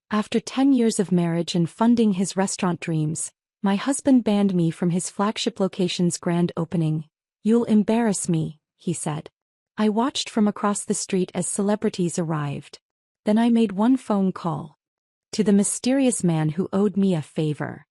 After 10 years of marriage and funding his restaurant dreams, my husband banned me from his flagship location's grand opening. "You'll embarrass me," he said. I watched from across the street as celebrities arrived. Then I made one phone call. To the mysterious man who owed me a favor.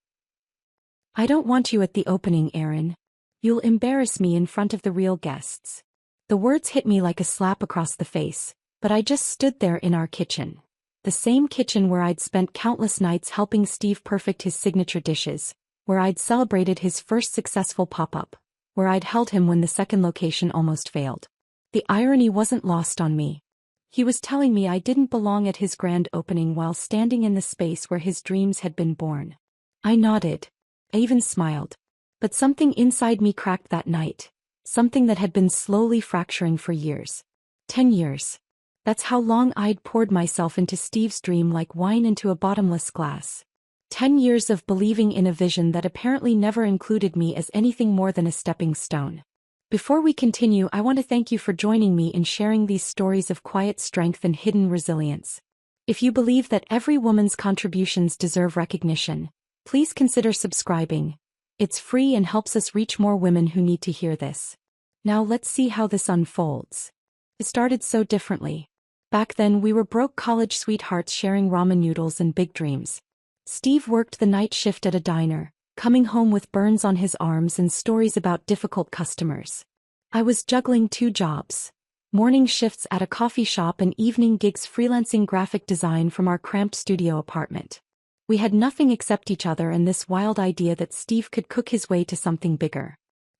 "I don't want you at the opening, Aaron. You'll embarrass me in front of the real guests." The words hit me like a slap across the face, but I just stood there in our kitchen. The same kitchen where I'd spent countless nights helping Steve perfect his signature dishes, where I'd celebrated his first successful pop-up, where I'd held him when the second location almost failed. The irony wasn't lost on me. He was telling me I didn't belong at his grand opening while standing in the space where his dreams had been born. I nodded. I even smiled. But something inside me cracked that night. Something that had been slowly fracturing for years. 10 years. That's how long I'd poured myself into Steve's dream like wine into a bottomless glass. 10 years of believing in a vision that apparently never included me as anything more than a stepping stone. Before we continue, I want to thank you for joining me in sharing these stories of quiet strength and hidden resilience. If you believe that every woman's contributions deserve recognition, please consider subscribing. It's free and helps us reach more women who need to hear this. Now let's see how this unfolds. It started so differently. Back then we were broke college sweethearts sharing ramen noodles and big dreams. Steve worked the night shift at a diner, coming home with burns on his arms and stories about difficult customers. I was juggling 2 jobs. Morning shifts at a coffee shop and evening gigs freelancing graphic design from our cramped studio apartment. We had nothing except each other and this wild idea that Steve could cook his way to something bigger.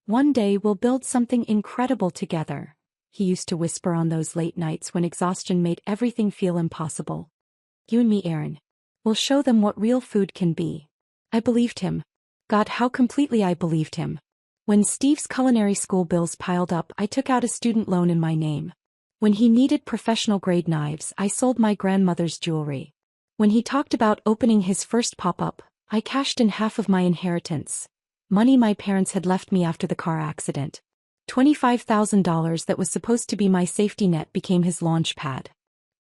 "One day we'll build something incredible together," he used to whisper on those late nights when exhaustion made everything feel impossible. "You and me, Aaron. We'll show them what real food can be." I believed him. God, how completely I believed him. When Steve's culinary school bills piled up, I took out a student loan in my name. When he needed professional-grade knives, I sold my grandmother's jewelry. When he talked about opening his first pop-up, I cashed in half of my inheritance. Money my parents had left me after the car accident. $25,000 that was supposed to be my safety net became his launch pad.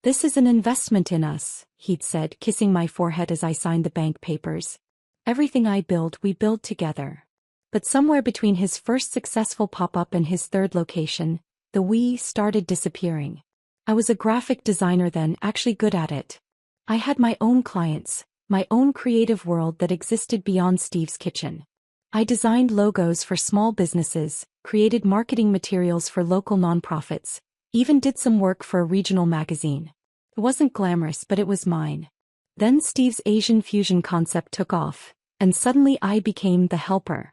"This is an investment in us," he'd said, kissing my forehead as I signed the bank papers. "Everything I build, we build together." But somewhere between his first successful pop-up and his third location, the we started disappearing. I was a graphic designer then, actually good at it. I had my own clients, my own creative world that existed beyond Steve's kitchen. I designed logos for small businesses, created marketing materials for local nonprofits, even did some work for a regional magazine. It wasn't glamorous, but it was mine. Then Steve's Asian fusion concept took off, and suddenly I became the helper.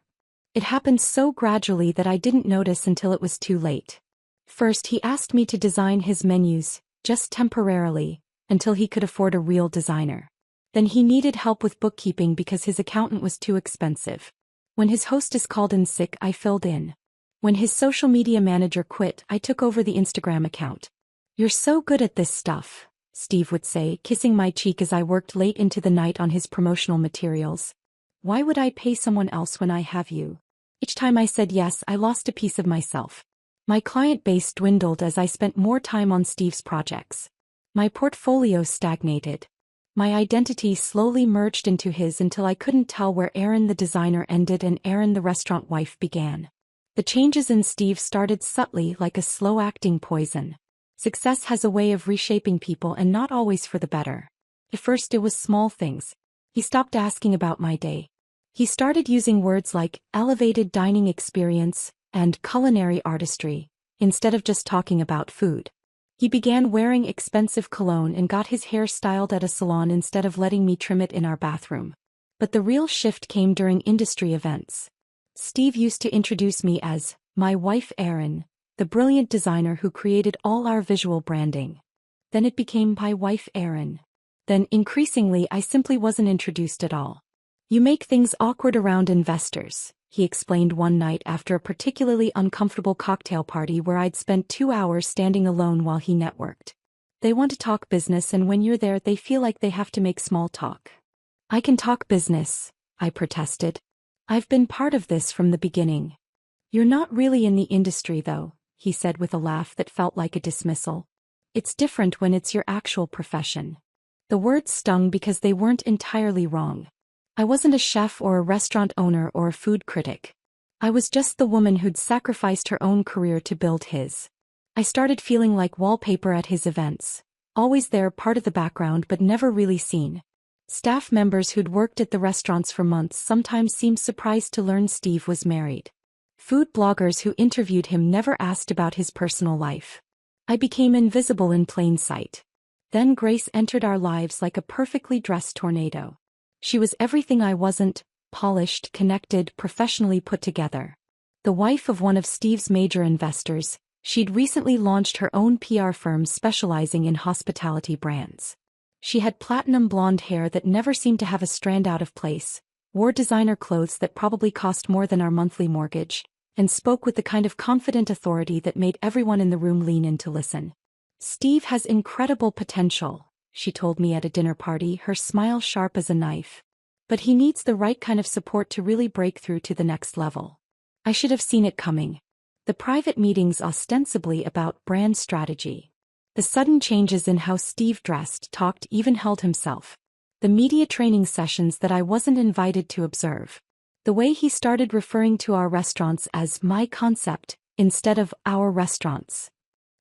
It happened so gradually that I didn't notice until it was too late. First, he asked me to design his menus, just temporarily, until he could afford a real designer. Then he needed help with bookkeeping because his accountant was too expensive. When his hostess called in sick, I filled in. When his social media manager quit, I took over the Instagram account. "You're so good at this stuff," Steve would say, kissing my cheek as I worked late into the night on his promotional materials. "Why would I pay someone else when I have you?" Each time I said yes, I lost a piece of myself. My client base dwindled as I spent more time on Steve's projects. My portfolio stagnated. My identity slowly merged into his until I couldn't tell where Aaron the designer ended and Aaron the restaurant wife began. The changes in Steve started subtly, like a slow-acting poison. Success has a way of reshaping people, and not always for the better. At first it was small things. He stopped asking about my day. He started using words like elevated dining experience and culinary artistry, instead of just talking about food. He began wearing expensive cologne and got his hair styled at a salon instead of letting me trim it in our bathroom. But the real shift came during industry events. Steve used to introduce me as my wife Erin, the brilliant designer who created all our visual branding. Then it became my wife Erin. Then increasingly I simply wasn't introduced at all. "You make things awkward around investors," he explained one night after a particularly uncomfortable cocktail party where I'd spent 2 hours standing alone while he networked. "They want to talk business, and when you're there they feel like they have to make small talk." "I can talk business," I protested. "I've been part of this from the beginning." "You're not really in the industry though," he said with a laugh that felt like a dismissal. "It's different when it's your actual profession." The words stung because they weren't entirely wrong. I wasn't a chef or a restaurant owner or a food critic. I was just the woman who'd sacrificed her own career to build his. I started feeling like wallpaper at his events, always there, part of the background but never really seen. Staff members who'd worked at the restaurants for months sometimes seemed surprised to learn Steve was married. Food bloggers who interviewed him never asked about his personal life. I became invisible in plain sight. Then Grace entered our lives like a perfectly dressed tornado. She was everything I wasn't: polished, connected, professionally put together. The wife of one of Steve's major investors, she'd recently launched her own PR firm specializing in hospitality brands. She had platinum blonde hair that never seemed to have a strand out of place, wore designer clothes that probably cost more than our monthly mortgage, and spoke with the kind of confident authority that made everyone in the room lean in to listen. "Steve has incredible potential," she told me at a dinner party, her smile sharp as a knife. "But he needs the right kind of support to really break through to the next level." I should have seen it coming. The private meetings ostensibly about brand strategy. The sudden changes in how Steve dressed, talked, even held himself. The media training sessions that I wasn't invited to observe. The way he started referring to our restaurants as "my concept" instead of "our restaurants."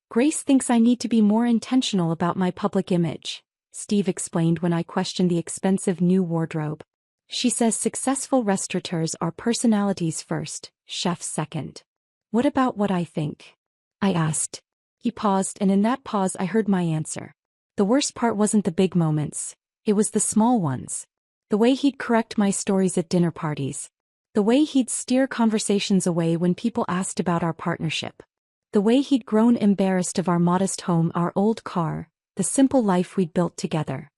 "Grace thinks I need to be more intentional about my public image," Steve explained when I questioned the expensive new wardrobe. "She says successful restaurateurs are personalities first, chefs second." "What about what I think?" I asked. He paused, and in that pause I heard my answer. The worst part wasn't the big moments. It was the small ones. The way he'd correct my stories at dinner parties. The way he'd steer conversations away when people asked about our partnership. The way he'd grown embarrassed of our modest home, our old car, the simple life we'd built together.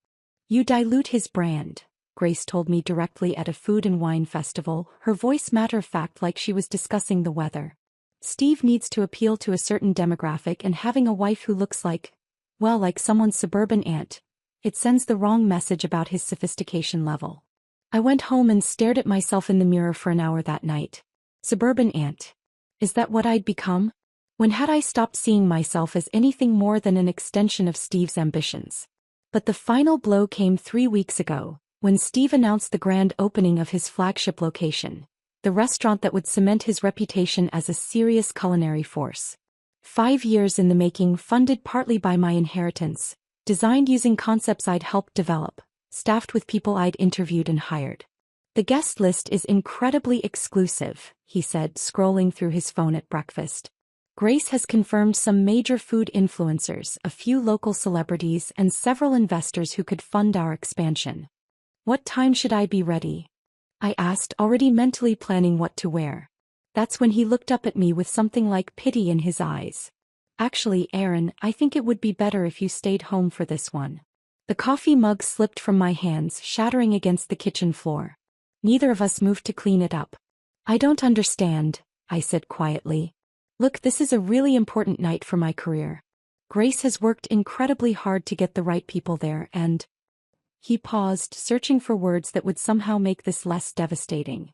"You dilute his brand," Grace told me directly at a food and wine festival, her voice matter-of-fact like she was discussing the weather. "Steve needs to appeal to a certain demographic, and having a wife who looks like, well, like someone's suburban aunt, it sends the wrong message about his sophistication level." I went home and stared at myself in the mirror for an hour that night. Suburban aunt. Is that what I'd become? When had I stopped seeing myself as anything more than an extension of Steve's ambitions? But the final blow came 3 weeks ago, when Steve announced the grand opening of his flagship location, the restaurant that would cement his reputation as a serious culinary force. 5 years in the making, funded partly by my inheritance, designed using concepts I'd helped develop, staffed with people I'd interviewed and hired. "The guest list is incredibly exclusive," he said, scrolling through his phone at breakfast. "Grace has confirmed some major food influencers, a few local celebrities, and several investors who could fund our expansion." "What time should I be ready?" I asked, already mentally planning what to wear. That's when he looked up at me with something like pity in his eyes. "Actually, Aaron, I think it would be better if you stayed home for this one." The coffee mug slipped from my hands, shattering against the kitchen floor. Neither of us moved to clean it up. "I don't understand," I said quietly. "Look, this is a really important night for my career. Grace has worked incredibly hard to get the right people there, and..." He paused, searching for words that would somehow make this less devastating.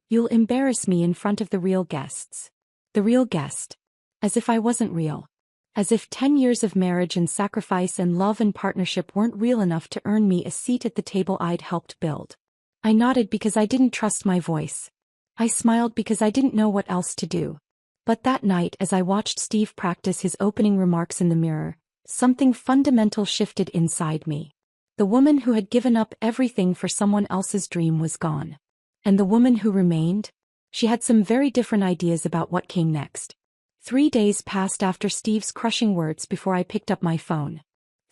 "You'll embarrass me in front of the real guests." The real guest. As if I wasn't real. As if 10 years of marriage and sacrifice and love and partnership weren't real enough to earn me a seat at the table I'd helped build. I nodded because I didn't trust my voice. I smiled because I didn't know what else to do. But that night, as I watched Steve practice his opening remarks in the mirror, something fundamental shifted inside me. The woman who had given up everything for someone else's dream was gone. And the woman who remained? She had some very different ideas about what came next. 3 days passed after Steve's crushing words before I picked up my phone.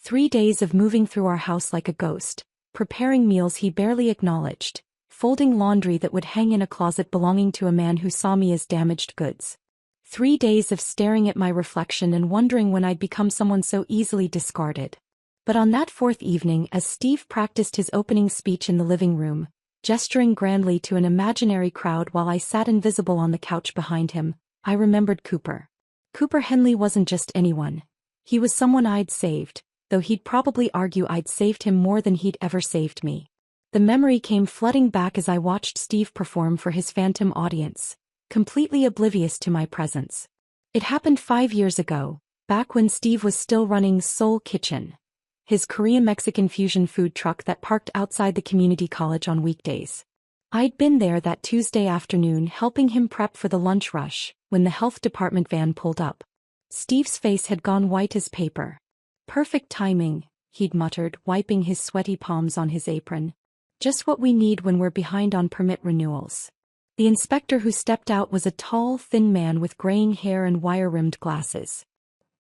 3 days of moving through our house like a ghost, preparing meals he barely acknowledged, folding laundry that would hang in a closet belonging to a man who saw me as damaged goods. 3 days of staring at my reflection and wondering when I'd become someone so easily discarded. But on that 4th evening, as Steve practiced his opening speech in the living room, gesturing grandly to an imaginary crowd while I sat invisible on the couch behind him, I remembered Cooper. Cooper Henley wasn't just anyone. He was someone I'd saved, though he'd probably argue I'd saved him more than he'd ever saved me. The memory came flooding back as I watched Steve perform for his phantom audience, completely oblivious to my presence. It happened 5 years ago, back when Steve was still running Soul Kitchen. his Korean-Mexican fusion food truck that parked outside the community college on weekdays. I'd been there that Tuesday afternoon helping him prep for the lunch rush, when the health department van pulled up. Steve's face had gone white as paper. "Perfect timing," he'd muttered, wiping his sweaty palms on his apron. "Just what we need when we're behind on permit renewals." The inspector who stepped out was a tall, thin man with graying hair and wire-rimmed glasses.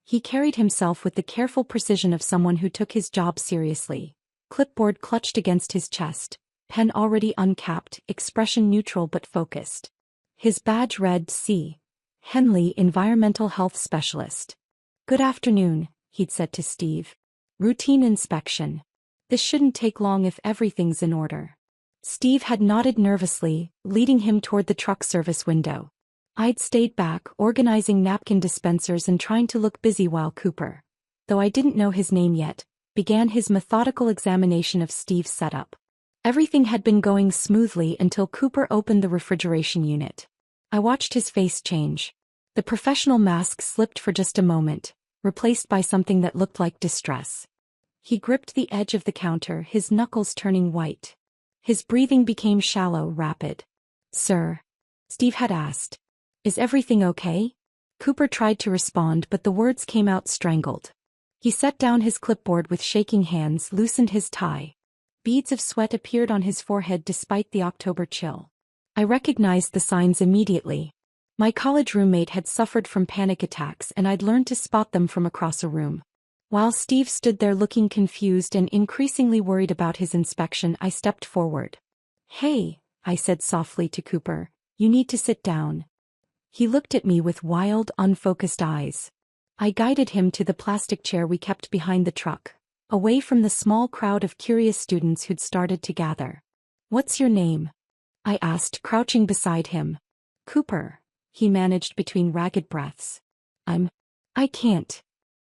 He carried himself with the careful precision of someone who took his job seriously. Clipboard clutched against his chest, pen already uncapped, expression neutral but focused. His badge read C. Henley, Environmental Health Specialist. "Good afternoon," he'd said to Steve. "Routine inspection. This shouldn't take long if everything's in order." Steve had nodded nervously, leading him toward the truck service window. I'd stayed back, organizing napkin dispensers and trying to look busy while Cooper, though I didn't know his name yet, began his methodical examination of Steve's setup. Everything had been going smoothly until Cooper opened the refrigeration unit. I watched his face change. The professional mask slipped for just a moment, replaced by something that looked like distress. He gripped the edge of the counter, his knuckles turning white. His breathing became shallow, rapid. "Sir?" Steve had asked. "Is everything okay?" Cooper tried to respond, but the words came out strangled. He set down his clipboard with shaking hands, loosened his tie. Beads of sweat appeared on his forehead despite the October chill. I recognized the signs immediately. My college roommate had suffered from panic attacks and I'd learned to spot them from across a room. While Steve stood there looking confused and increasingly worried about his inspection, I stepped forward. "Hey," I said softly to Cooper, "you need to sit down." He looked at me with wild, unfocused eyes. I guided him to the plastic chair we kept behind the truck, away from the small crowd of curious students who'd started to gather. "What's your name?" I asked, crouching beside him. "Cooper," he managed between ragged breaths. I can't."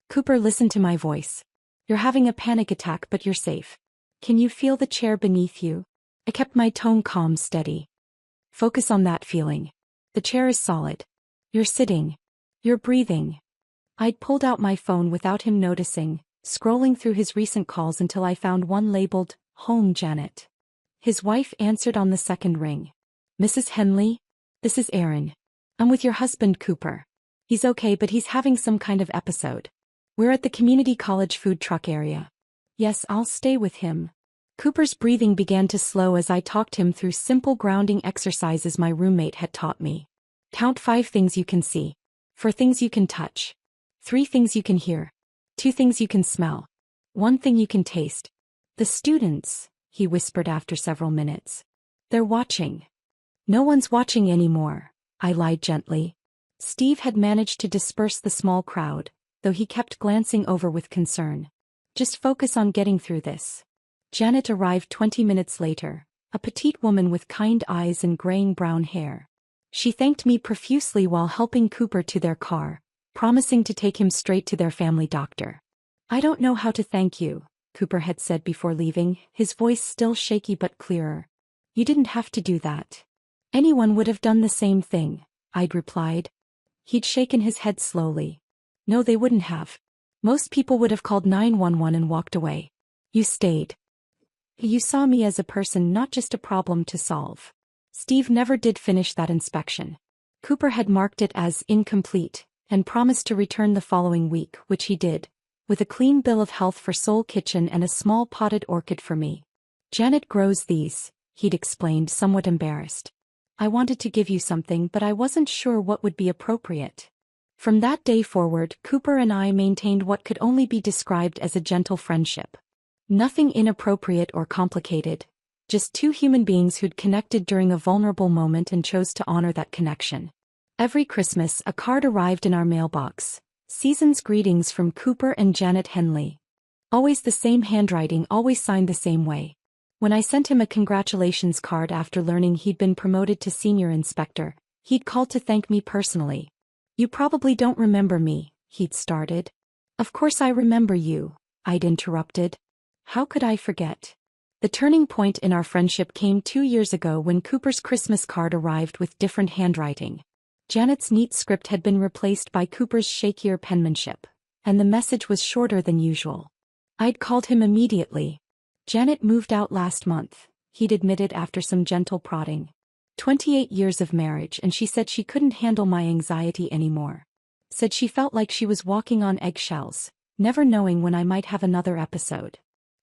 Cooper listened to my voice. "You're having a panic attack, but you're safe. Can you feel the chair beneath you?" I kept my tone calm, steady. "Focus on that feeling. The chair is solid. You're sitting. You're breathing." I'd pulled out my phone without him noticing, scrolling through his recent calls until I found one labeled, "Home Janet." His wife answered on the second ring. "Mrs. Henley? This is Aaron. I'm with your husband, Cooper. He's okay, but he's having some kind of episode. We're at the community college food truck area." "Yes, I'll stay with him." Cooper's breathing began to slow as I talked him through simple grounding exercises my roommate had taught me. Count 5 things you can see. 4 things you can touch. 3 things you can hear. 2 things you can smell. 1 thing you can taste. "The students," he whispered after several minutes. "They're watching." "No one's watching anymore," I lied gently. Steve had managed to disperse the small crowd, though he kept glancing over with concern. "Just focus on getting through this." Janet arrived 20 minutes later, a petite woman with kind eyes and graying brown hair. She thanked me profusely while helping Cooper to their car, promising to take him straight to their family doctor. "I don't know how to thank you," Cooper had said before leaving, his voice still shaky but clearer. "You didn't have to do that." "Anyone would have done the same thing," I'd replied. He'd shaken his head slowly. "No, they wouldn't have. Most people would have called 911 and walked away. You stayed. You saw me as a person, not just a problem to solve." Steve never did finish that inspection. Cooper had marked it as incomplete and promised to return the following week, which he did, with a clean bill of health for Soul Kitchen and a small potted orchid for me. "Janet grows these," he'd explained, somewhat embarrassed. "I wanted to give you something, but I wasn't sure what would be appropriate." From that day forward, Cooper and I maintained what could only be described as a gentle friendship. Nothing inappropriate or complicated, just 2 human beings who'd connected during a vulnerable moment and chose to honor that connection. Every Christmas, a card arrived in our mailbox. "Season's greetings from Cooper and Janet Henley." Always the same handwriting, always signed the same way. When I sent him a congratulations card after learning he'd been promoted to senior inspector, he'd called to thank me personally. "You probably don't remember me," he'd started. "Of course I remember you," I'd interrupted. How could I forget? The turning point in our friendship came 2 years ago when Cooper's Christmas card arrived with different handwriting. Janet's neat script had been replaced by Cooper's shakier penmanship, and the message was shorter than usual. I'd called him immediately. Janet moved out last month, he'd admitted after some gentle prodding. 28 years of marriage, and she said she couldn't handle my anxiety anymore. Said she felt like she was walking on eggshells, never knowing when I might have another episode.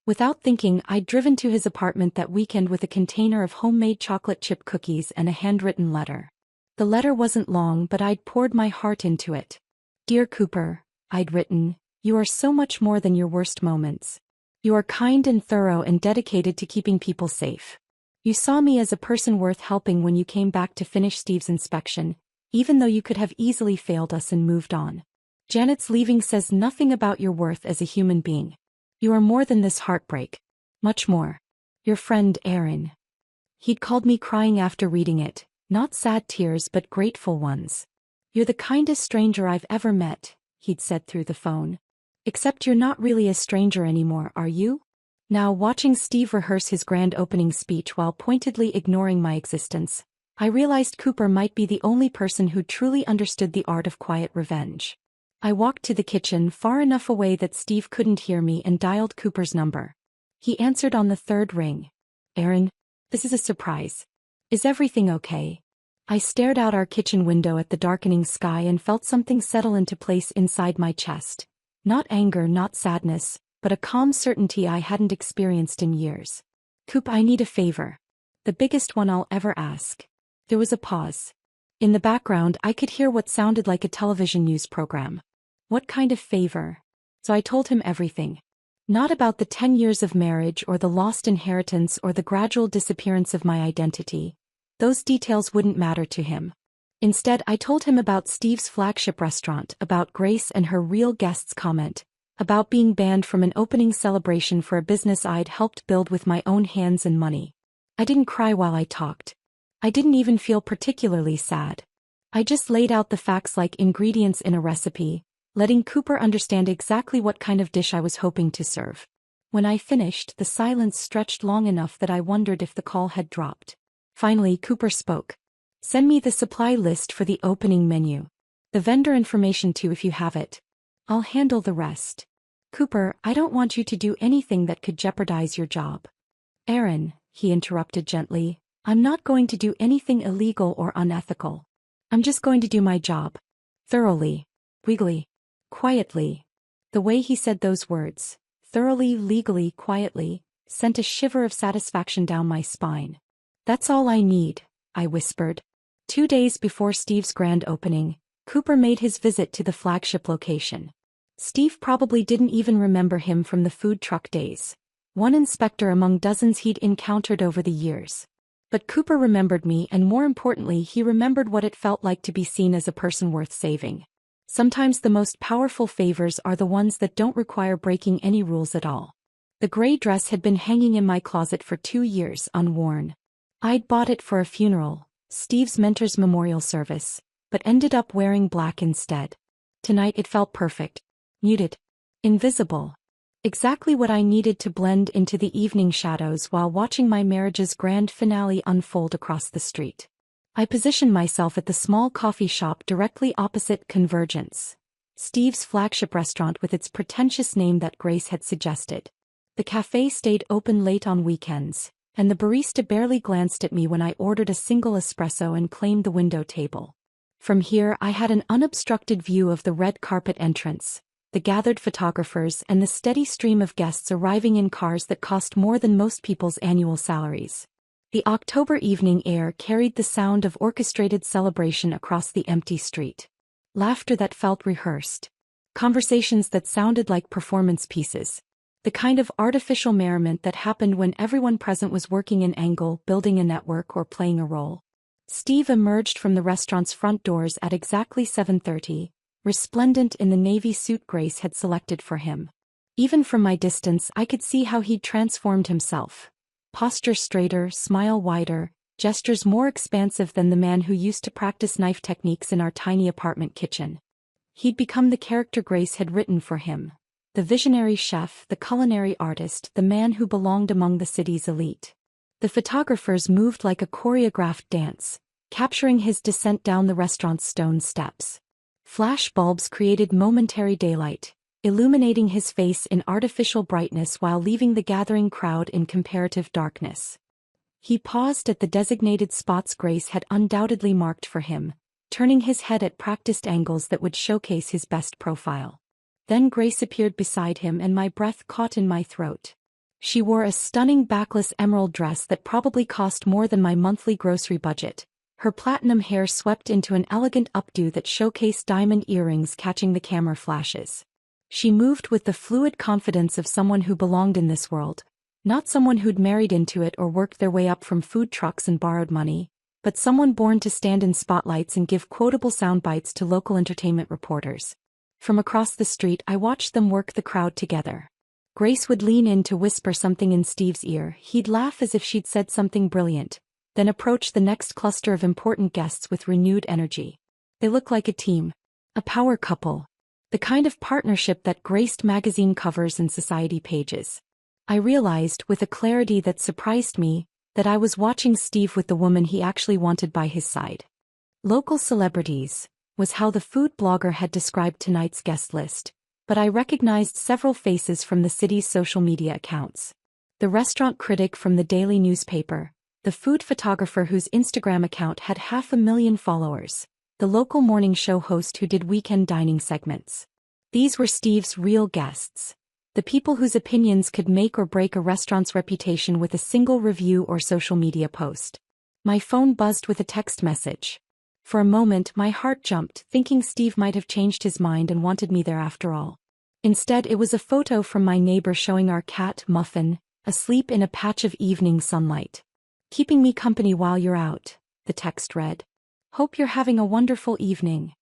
Without thinking, I'd driven to his apartment that weekend with a container of homemade chocolate chip cookies and a handwritten letter. The letter wasn't long, but I'd poured my heart into it. Dear Cooper, I'd written, you are so much more than your worst moments. You are kind and thorough and dedicated to keeping people safe. You saw me as a person worth helping when you came back to finish Steve's inspection, even though you could have easily failed us and moved on. Janet's leaving says nothing about your worth as a human being. You are more than this heartbreak. Much more. Your friend Aaron. He'd called me crying after reading it, not sad tears but grateful ones. You're the kindest stranger I've ever met, he'd said through the phone. Except you're not really a stranger anymore, are you? Now, watching Steve rehearse his grand opening speech while pointedly ignoring my existence, I realized Cooper might be the only person who truly understood the art of quiet revenge. I walked to the kitchen far enough away that Steve couldn't hear me and dialed Cooper's number. He answered on the third ring. Aaron, this is a surprise. Is everything okay? I stared out our kitchen window at the darkening sky and felt something settle into place inside my chest. Not anger, not sadness, but a calm certainty I hadn't experienced in years. Coop, I need a favor. The biggest one I'll ever ask. There was a pause. In the background, I could hear what sounded like a television news program. What kind of favor? So I told him everything. Not about the 10 years of marriage or the lost inheritance or the gradual disappearance of my identity. Those details wouldn't matter to him. Instead, I told him about Steve's flagship restaurant, about Grace and her real guests' comment, about being banned from an opening celebration for a business I'd helped build with my own hands and money. I didn't cry while I talked. I didn't even feel particularly sad. I just laid out the facts like ingredients in a recipe, letting Cooper understand exactly what kind of dish I was hoping to serve. When I finished, the silence stretched long enough that I wondered if the call had dropped. Finally, Cooper spoke. Send me the supply list for the opening menu. The vendor information too if you have it. I'll handle the rest. Cooper, I don't want you to do anything that could jeopardize your job. Aaron, he interrupted gently, I'm not going to do anything illegal or unethical. I'm just going to do my job. Thoroughly. Legally. Quietly. The way he said those words, thoroughly, legally, quietly, sent a shiver of satisfaction down my spine. That's all I need, I whispered. 2 days before Steve's grand opening, Cooper made his visit to the flagship location. Steve probably didn't even remember him from the food truck days, one inspector among dozens he'd encountered over the years. But Cooper remembered me, and more importantly, he remembered what it felt like to be seen as a person worth saving. Sometimes the most powerful favors are the ones that don't require breaking any rules at all. The gray dress had been hanging in my closet for 2 years, unworn. I'd bought it for a funeral, Steve's mentor's memorial service, but ended up wearing black instead. Tonight it felt perfect. Muted. Invisible. Exactly what I needed to blend into the evening shadows while watching my marriage's grand finale unfold across the street. I positioned myself at the small coffee shop directly opposite Convergence, Steve's flagship restaurant with its pretentious name that Grace had suggested. The cafe stayed open late on weekends, and the barista barely glanced at me when I ordered a single espresso and claimed the window table. From here I had an unobstructed view of the red carpet entrance, the gathered photographers and the steady stream of guests arriving in cars that cost more than most people's annual salaries. The October evening air carried the sound of orchestrated celebration across the empty street. Laughter that felt rehearsed. Conversations that sounded like performance pieces. The kind of artificial merriment that happened when everyone present was working an angle, building a network, or playing a role. Steve emerged from the restaurant's front doors at exactly 7:30, resplendent in the navy suit Grace had selected for him. Even from my distance I could see how he'd transformed himself. Posture straighter, smile wider, gestures more expansive than the man who used to practice knife techniques in our tiny apartment kitchen. He'd become the character Grace had written for him. The visionary chef, the culinary artist, the man who belonged among the city's elite. The photographers moved like a choreographed dance, capturing his descent down the restaurant's stone steps. Flash bulbs created momentary daylight, illuminating his face in artificial brightness while leaving the gathering crowd in comparative darkness. He paused at the designated spots Grace had undoubtedly marked for him, turning his head at practiced angles that would showcase his best profile. Then Grace appeared beside him and my breath caught in my throat. She wore a stunning backless emerald dress that probably cost more than my monthly grocery budget, her platinum hair swept into an elegant updo that showcased diamond earrings catching the camera flashes. She moved with the fluid confidence of someone who belonged in this world, not someone who'd married into it or worked their way up from food trucks and borrowed money, but someone born to stand in spotlights and give quotable soundbites to local entertainment reporters. From across the street I watched them work the crowd together. Grace would lean in to whisper something in Steve's ear, he'd laugh as if she'd said something brilliant, then approach the next cluster of important guests with renewed energy. They looked like a team. A power couple. The kind of partnership that graced magazine covers and society pages. I realized, with a clarity that surprised me, that I was watching Steve with the woman he actually wanted by his side. Local celebrities, was how the food blogger had described tonight's guest list, but I recognized several faces from the city's social media accounts. The restaurant critic from the daily newspaper, the food photographer whose Instagram account had 500,000 followers, the local morning show host who did weekend dining segments. These were Steve's real guests. The people whose opinions could make or break a restaurant's reputation with a single review or social media post. My phone buzzed with a text message. For a moment my heart jumped, thinking Steve might have changed his mind and wanted me there after all. Instead it was a photo from my neighbor showing our cat, Muffin, asleep in a patch of evening sunlight. "Keeping me company while you're out," the text read. "Hope you're having a wonderful evening."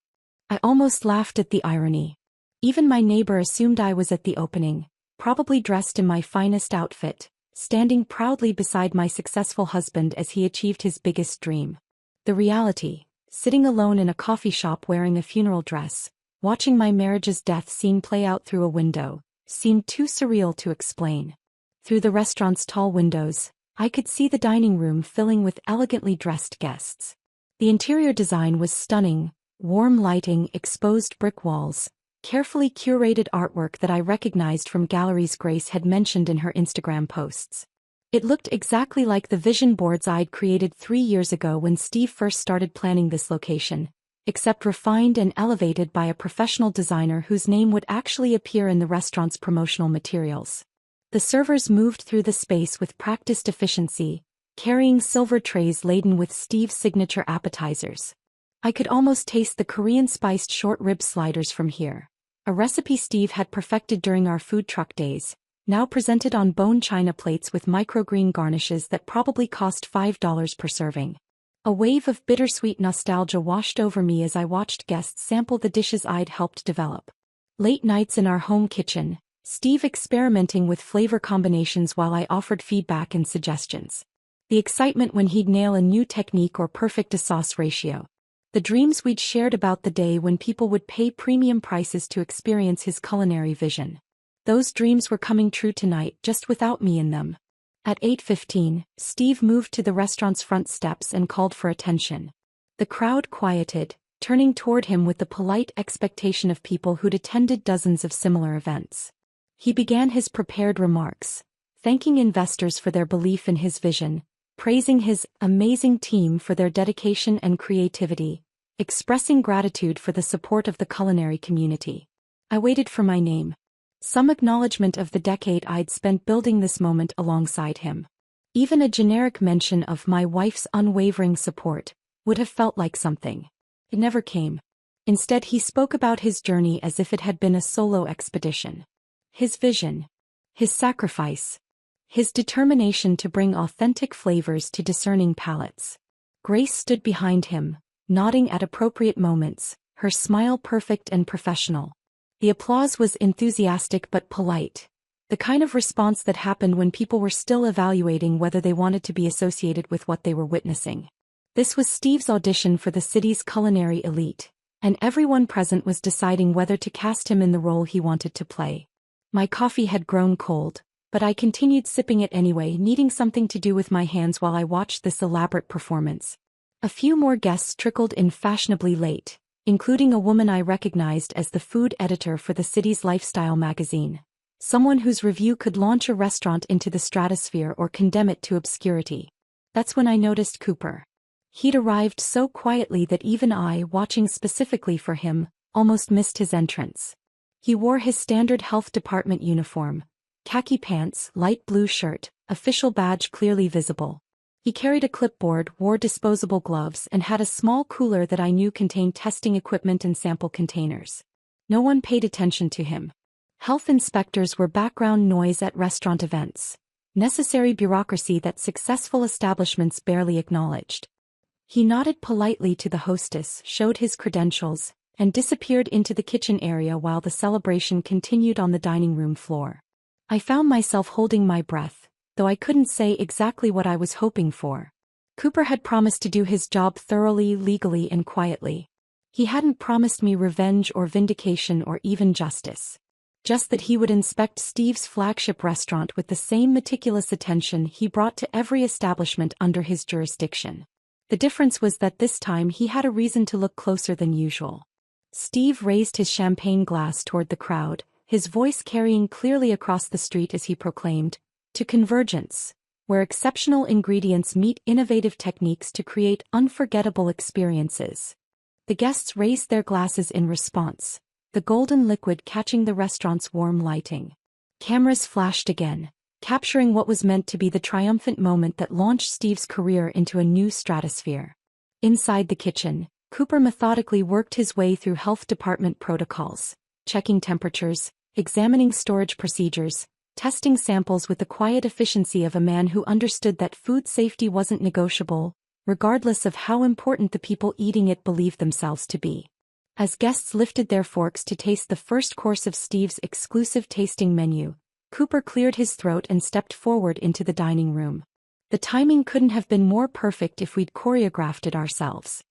I almost laughed at the irony. Even my neighbor assumed I was at the opening, probably dressed in my finest outfit, standing proudly beside my successful husband as he achieved his biggest dream. The reality, sitting alone in a coffee shop wearing a funeral dress, watching my marriage's death scene play out through a window, seemed too surreal to explain. Through the restaurant's tall windows, I could see the dining room filling with elegantly dressed guests. The interior design was stunning, warm lighting, exposed brick walls, carefully curated artwork that I recognized from galleries Grace had mentioned in her Instagram posts. It looked exactly like the vision boards I'd created 3 years ago when Steve first started planning this location, except refined and elevated by a professional designer whose name would actually appear in the restaurant's promotional materials. The servers moved through the space with practiced efficiency, carrying silver trays laden with Steve's signature appetizers. I could almost taste the Korean-spiced short rib sliders from here, a recipe Steve had perfected during our food truck days, now presented on bone china plates with microgreen garnishes that probably cost $5 per serving. A wave of bittersweet nostalgia washed over me as I watched guests sample the dishes I'd helped develop. Late nights in our home kitchen, Steve experimenting with flavor combinations while I offered feedback and suggestions. The excitement when he'd nail a new technique or perfect a sauce ratio. The dreams we'd shared about the day when people would pay premium prices to experience his culinary vision. Those dreams were coming true tonight, just without me in them. At 8:15, Steve moved to the restaurant's front steps and called for attention. The crowd quieted, turning toward him with the polite expectation of people who'd attended dozens of similar events. He began his prepared remarks, thanking investors for their belief in his vision, praising his amazing team for their dedication and creativity, expressing gratitude for the support of the culinary community. I waited for my name. Some acknowledgement of the decade I'd spent building this moment alongside him. Even a generic mention of my wife's unwavering support would have felt like something. It never came. Instead he spoke about his journey as if it had been a solo expedition. His vision. His sacrifice. His determination to bring authentic flavors to discerning palates. Grace stood behind him, nodding at appropriate moments, her smile perfect and professional. The applause was enthusiastic but polite, the kind of response that happened when people were still evaluating whether they wanted to be associated with what they were witnessing. This was Steve's audition for the city's culinary elite, and everyone present was deciding whether to cast him in the role he wanted to play. My coffee had grown cold, but I continued sipping it anyway, needing something to do with my hands while I watched this elaborate performance. A few more guests trickled in fashionably late, including a woman I recognized as the food editor for the city's lifestyle magazine. Someone whose review could launch a restaurant into the stratosphere or condemn it to obscurity. That's when I noticed Cooper. He'd arrived so quietly that even I, watching specifically for him, almost missed his entrance. He wore his standard health department uniform, khaki pants, light blue shirt, official badge clearly visible. He carried a clipboard, wore disposable gloves, and had a small cooler that I knew contained testing equipment and sample containers. No one paid attention to him. Health inspectors were background noise at restaurant events, necessary bureaucracy that successful establishments barely acknowledged. He nodded politely to the hostess, showed his credentials, and disappeared into the kitchen area while the celebration continued on the dining room floor. I found myself holding my breath, though I couldn't say exactly what I was hoping for. Cooper had promised to do his job thoroughly, legally, and quietly. He hadn't promised me revenge or vindication or even justice. Just that he would inspect Steve's flagship restaurant with the same meticulous attention he brought to every establishment under his jurisdiction. The difference was that this time he had a reason to look closer than usual. Steve raised his champagne glass toward the crowd, his voice carrying clearly across the street as he proclaimed, "To convergence, where exceptional ingredients meet innovative techniques to create unforgettable experiences." The guests raised their glasses in response, the golden liquid catching the restaurant's warm lighting. Cameras flashed again, capturing what was meant to be the triumphant moment that launched Steve's career into a new stratosphere. Inside the kitchen, Cooper methodically worked his way through health department protocols, checking temperatures, examining storage procedures, testing samples with the quiet efficiency of a man who understood that food safety wasn't negotiable, regardless of how important the people eating it believed themselves to be. As guests lifted their forks to taste the first course of Steve's exclusive tasting menu, Cooper cleared his throat and stepped forward into the dining room. The timing couldn't have been more perfect if we'd choreographed it ourselves.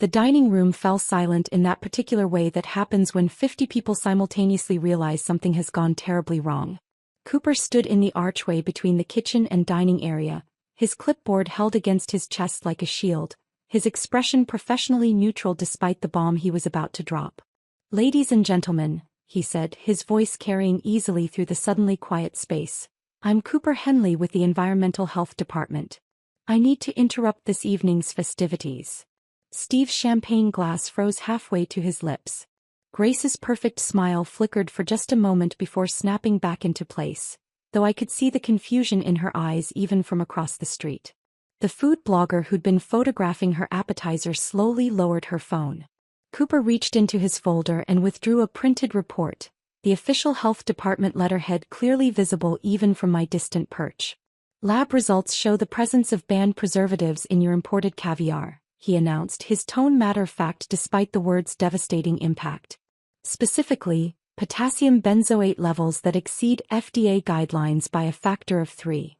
The dining room fell silent in that particular way that happens when 50 people simultaneously realize something has gone terribly wrong. Cooper stood in the archway between the kitchen and dining area, his clipboard held against his chest like a shield, his expression professionally neutral despite the bomb he was about to drop. "Ladies and gentlemen," he said, his voice carrying easily through the suddenly quiet space, "I'm Cooper Henley with the Environmental Health Department. I need to interrupt this evening's festivities." Steve's champagne glass froze halfway to his lips. Grace's perfect smile flickered for just a moment before snapping back into place, though I could see the confusion in her eyes even from across the street. The food blogger who'd been photographing her appetizer slowly lowered her phone. Cooper reached into his folder and withdrew a printed report, the official health department letterhead clearly visible even from my distant perch. "Lab results show the presence of banned preservatives in your imported caviar," he announced, his tone matter-of-fact despite the word's devastating impact. "Specifically, potassium benzoate levels that exceed FDA guidelines by a factor of 3.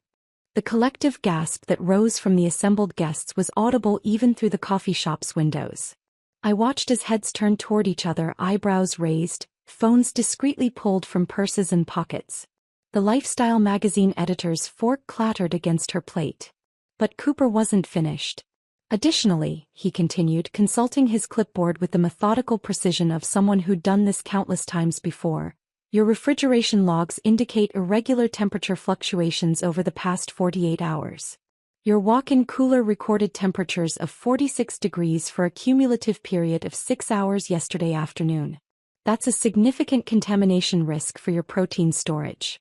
The collective gasp that rose from the assembled guests was audible even through the coffee shop's windows. I watched as heads turned toward each other, eyebrows raised, phones discreetly pulled from purses and pockets. The lifestyle magazine editor's fork clattered against her plate. But Cooper wasn't finished. "Additionally," he continued, consulting his clipboard with the methodical precision of someone who'd done this countless times before, "your refrigeration logs indicate irregular temperature fluctuations over the past 48 hours. Your walk-in cooler recorded temperatures of 46 degrees for a cumulative period of 6 hours yesterday afternoon. That's a significant contamination risk for your protein storage."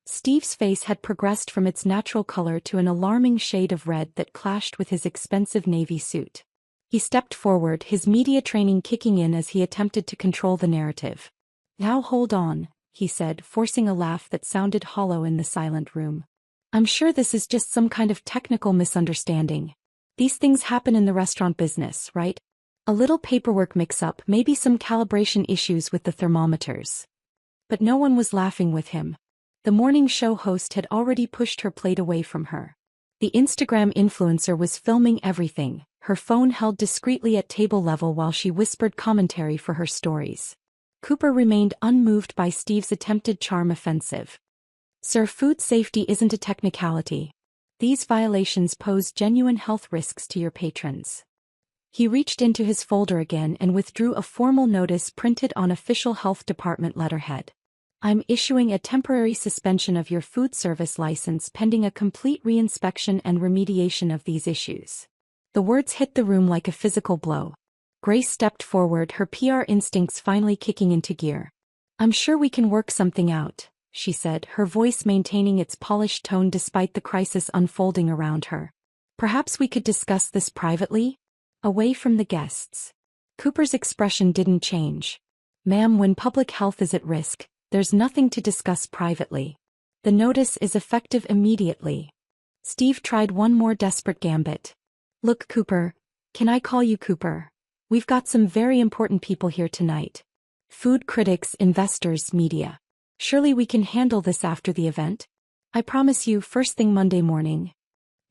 Steve's face had progressed from its natural color to an alarming shade of red that clashed with his expensive navy suit. He stepped forward, his media training kicking in as he attempted to control the narrative. "Now hold on," he said, forcing a laugh that sounded hollow in the silent room. "I'm sure this is just some kind of technical misunderstanding. These things happen in the restaurant business, right? A little paperwork mix-up, maybe some calibration issues with the thermometers." But no one was laughing with him. The morning show host had already pushed her plate away from her. The Instagram influencer was filming everything, her phone held discreetly at table level while she whispered commentary for her stories. Cooper remained unmoved by Steve's attempted charm offensive. "Sir, food safety isn't a technicality. These violations pose genuine health risks to your patrons." He reached into his folder again and withdrew a formal notice printed on official health department letterhead. I'm issuing a temporary suspension of your food service license pending a complete reinspection and remediation of these issues. The words hit the room like a physical blow. Grace stepped forward, her PR instincts finally kicking into gear. I'm sure we can work something out, she said, her voice maintaining its polished tone despite the crisis unfolding around her. Perhaps we could discuss this privately? Away from the guests. Cooper's expression didn't change. Ma'am, when public health is at risk, there's nothing to discuss privately. The notice is effective immediately. Steve tried one more desperate gambit. Look, Cooper, can I call you Cooper? We've got some very important people here tonight. Food critics, investors, media. Surely we can handle this after the event? I promise you, first thing Monday morning.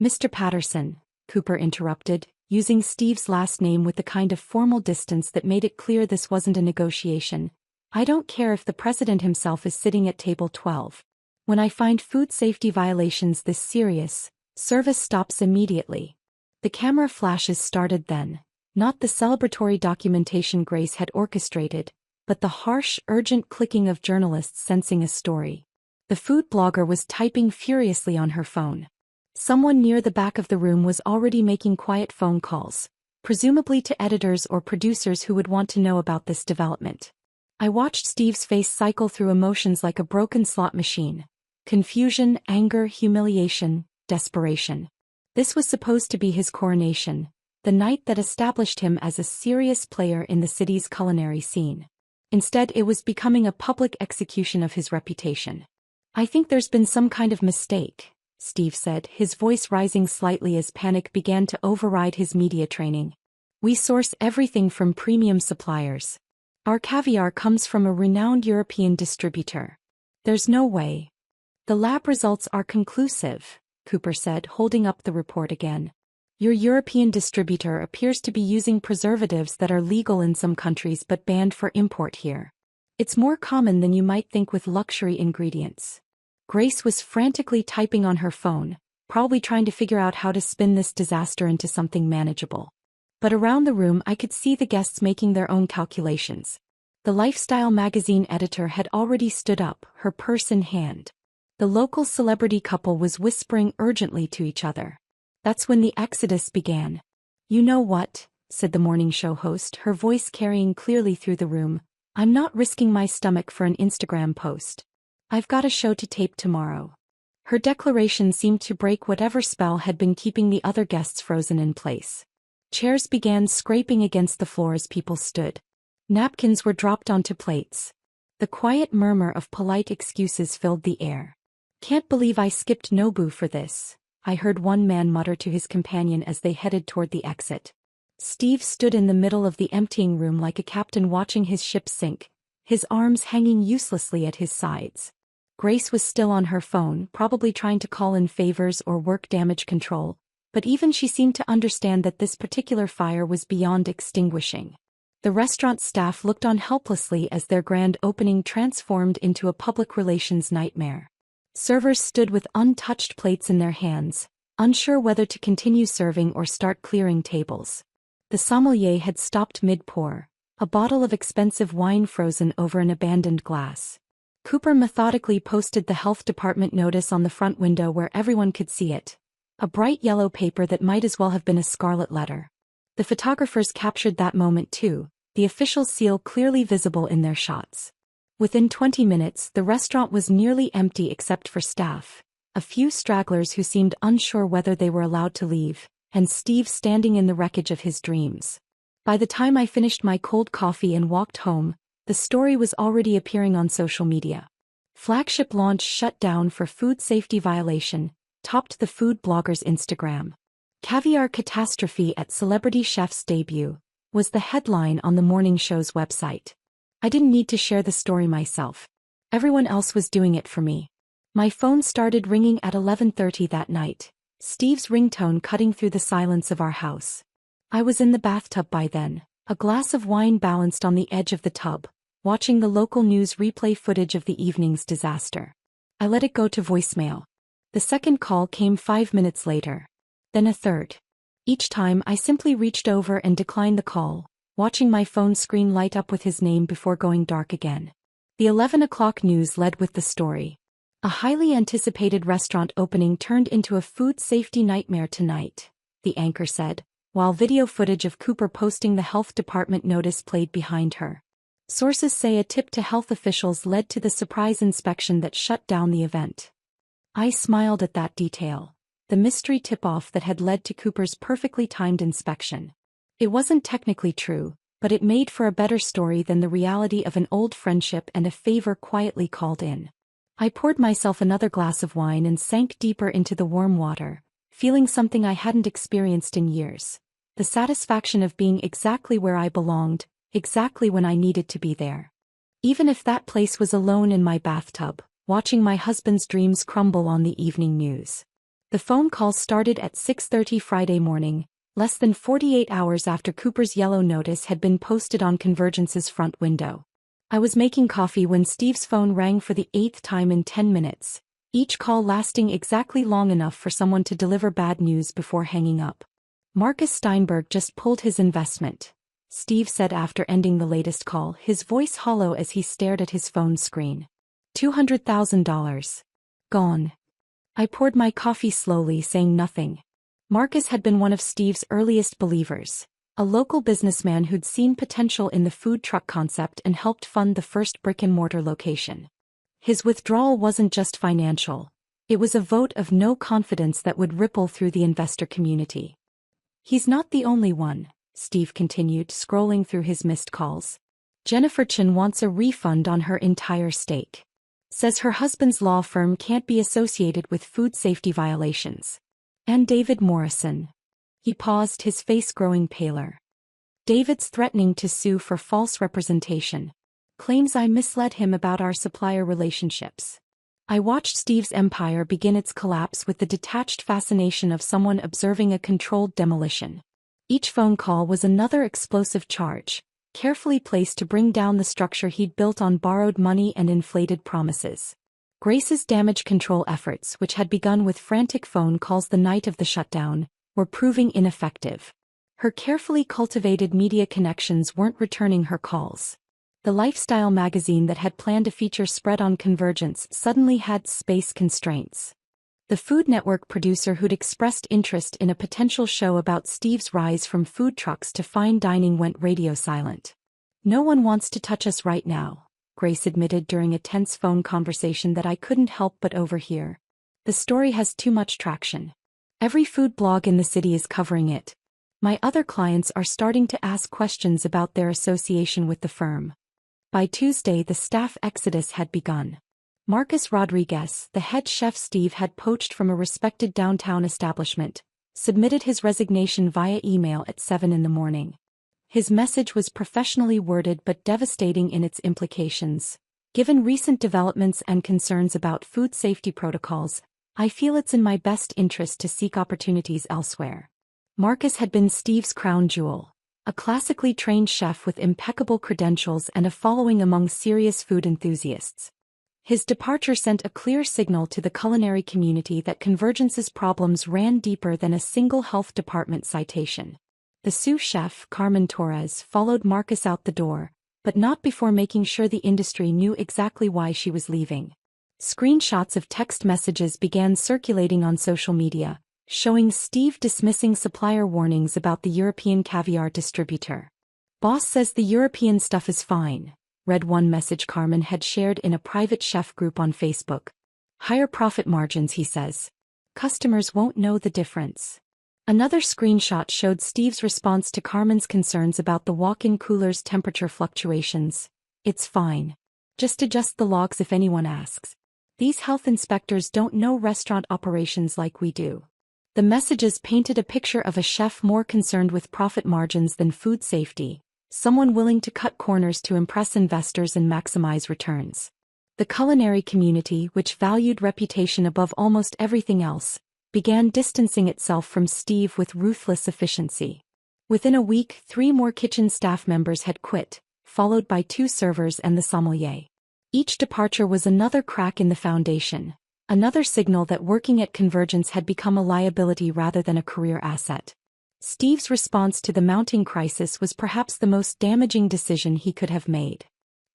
Mr. Patterson, Cooper interrupted, using Steve's last name with the kind of formal distance that made it clear this wasn't a negotiation. I don't care if the president himself is sitting at table 12. When I find food safety violations this serious, service stops immediately. The camera flashes started then. Not the celebratory documentation Grace had orchestrated, but the harsh, urgent clicking of journalists sensing a story. The food blogger was typing furiously on her phone. Someone near the back of the room was already making quiet phone calls, presumably to editors or producers who would want to know about this development. I watched Steve's face cycle through emotions like a broken slot machine. Confusion, anger, humiliation, desperation. This was supposed to be his coronation, the night that established him as a serious player in the city's culinary scene. Instead, it was becoming a public execution of his reputation. I think there's been some kind of mistake, Steve said, his voice rising slightly as panic began to override his media training. We source everything from premium suppliers. Our caviar comes from a renowned European distributor. There's no way. The lab results are conclusive, Cooper said, holding up the report again. Your European distributor appears to be using preservatives that are legal in some countries but banned for import here. It's more common than you might think with luxury ingredients. Grace was frantically typing on her phone, probably trying to figure out how to spin this disaster into something manageable. But around the room I could see the guests making their own calculations. The lifestyle magazine editor had already stood up, her purse in hand. The local celebrity couple was whispering urgently to each other. That's when the exodus began. You know what, said the morning show host, her voice carrying clearly through the room. I'm not risking my stomach for an Instagram post. I've got a show to tape tomorrow. Her declaration seemed to break whatever spell had been keeping the other guests frozen in place. Chairs began scraping against the floor as people stood. Napkins were dropped onto plates. The quiet murmur of polite excuses filled the air. Can't believe I skipped Nobu for this, I heard one man mutter to his companion as they headed toward the exit. Steve stood in the middle of the emptying room like a captain watching his ship sink, his arms hanging uselessly at his sides. Grace was still on her phone, probably trying to call in favors or work damage control, but even she seemed to understand that this particular fire was beyond extinguishing. The restaurant staff looked on helplessly as their grand opening transformed into a public relations nightmare. Servers stood with untouched plates in their hands, unsure whether to continue serving or start clearing tables. The sommelier had stopped mid-pour, a bottle of expensive wine frozen over an abandoned glass. Cooper methodically posted the health department notice on the front window where everyone could see it. A bright yellow paper that might as well have been a scarlet letter. The photographers captured that moment too, the official seal clearly visible in their shots. Within 20 minutes, the restaurant was nearly empty except for staff, a few stragglers who seemed unsure whether they were allowed to leave, and Steve standing in the wreckage of his dreams. By the time I finished my cold coffee and walked home, the story was already appearing on social media. Flagship launch shut down for food safety violation, topped the food blogger's Instagram. Caviar catastrophe at celebrity chef's debut, was the headline on the morning show's website. I didn't need to share the story myself. Everyone else was doing it for me. My phone started ringing at 11:30 that night, Steve's ringtone cutting through the silence of our house. I was in the bathtub by then, a glass of wine balanced on the edge of the tub, watching the local news replay footage of the evening's disaster. I let it go to voicemail. The second call came 5 minutes later. Then a third. Each time I simply reached over and declined the call, watching my phone screen light up with his name before going dark again. The 11 o'clock news led with the story. A highly anticipated restaurant opening turned into a food safety nightmare tonight, the anchor said, while video footage of Cooper posting the health department notice played behind her. Sources say a tip to health officials led to the surprise inspection that shut down the event. I smiled at that detail. The mystery tip-off that had led to Cooper's perfectly timed inspection. It wasn't technically true, but it made for a better story than the reality of an old friendship and a favor quietly called in. I poured myself another glass of wine and sank deeper into the warm water, feeling something I hadn't experienced in years. The satisfaction of being exactly where I belonged, exactly when I needed to be there. Even if that place was alone in my bathtub, watching my husband's dreams crumble on the evening news. The phone call started at 6:30 Friday morning, less than 48 hours after Cooper's yellow notice had been posted on Convergence's front window. I was making coffee when Steve's phone rang for the 8th time in 10 minutes, each call lasting exactly long enough for someone to deliver bad news before hanging up. Marcus Steinberg just pulled his investment, Steve said after ending the latest call, his voice hollow as he stared at his phone screen. $200,000. Gone. I poured my coffee slowly, saying nothing. Marcus had been one of Steve's earliest believers, a local businessman who'd seen potential in the food truck concept and helped fund the first brick-and-mortar location. His withdrawal wasn't just financial. It was a vote of no confidence that would ripple through the investor community. He's not the only one, Steve continued, scrolling through his missed calls. Jennifer Chen wants a refund on her entire stake. Says her husband's law firm can't be associated with food safety violations. And David Morrison. He paused, his face growing paler. David's threatening to sue for false representation. Claims I misled him about our supplier relationships. I watched Steve's empire begin its collapse with the detached fascination of someone observing a controlled demolition. Each phone call was another explosive charge, carefully placed to bring down the structure he'd built on borrowed money and inflated promises. Grace's damage control efforts, which had begun with frantic phone calls the night of the shutdown, were proving ineffective. Her carefully cultivated media connections weren't returning her calls. The lifestyle magazine that had planned a feature spread on Convergence suddenly had space constraints. The Food Network producer who'd expressed interest in a potential show about Steve's rise from food trucks to fine dining went radio silent. No one wants to touch us right now, Grace admitted during a tense phone conversation that I couldn't help but overhear. The story has too much traction. Every food blog in the city is covering it. My other clients are starting to ask questions about their association with the firm. By Tuesday, the staff exodus had begun. Marcus Rodriguez, the head chef Steve had poached from a respected downtown establishment, submitted his resignation via email at 7 in the morning. His message was professionally worded but devastating in its implications. Given recent developments and concerns about food safety protocols, I feel it's in my best interest to seek opportunities elsewhere. Marcus had been Steve's crown jewel, a classically trained chef with impeccable credentials and a following among serious food enthusiasts. His departure sent a clear signal to the culinary community that Convergence's problems ran deeper than a single health department citation. The sous chef, Carmen Torres, followed Marcus out the door, but not before making sure the industry knew exactly why she was leaving. Screenshots of text messages began circulating on social media, showing Steve dismissing supplier warnings about the European caviar distributor. "Boss says the European stuff is fine," read one message Carmen had shared in a private chef group on Facebook. "Higher profit margins, he says. Customers won't know the difference." Another screenshot showed Steve's response to Carmen's concerns about the walk-in cooler's temperature fluctuations. "It's fine. Just adjust the logs if anyone asks. These health inspectors don't know restaurant operations like we do." The messages painted a picture of a chef more concerned with profit margins than food safety, someone willing to cut corners to impress investors and maximize returns. The culinary community, which valued reputation above almost everything else, began distancing itself from Steve with ruthless efficiency. Within a week, 3 more kitchen staff members had quit, followed by 2 servers and the sommelier. Each departure was another crack in the foundation, another signal that working at Convergence had become a liability rather than a career asset. Steve's response to the mounting crisis was perhaps the most damaging decision he could have made.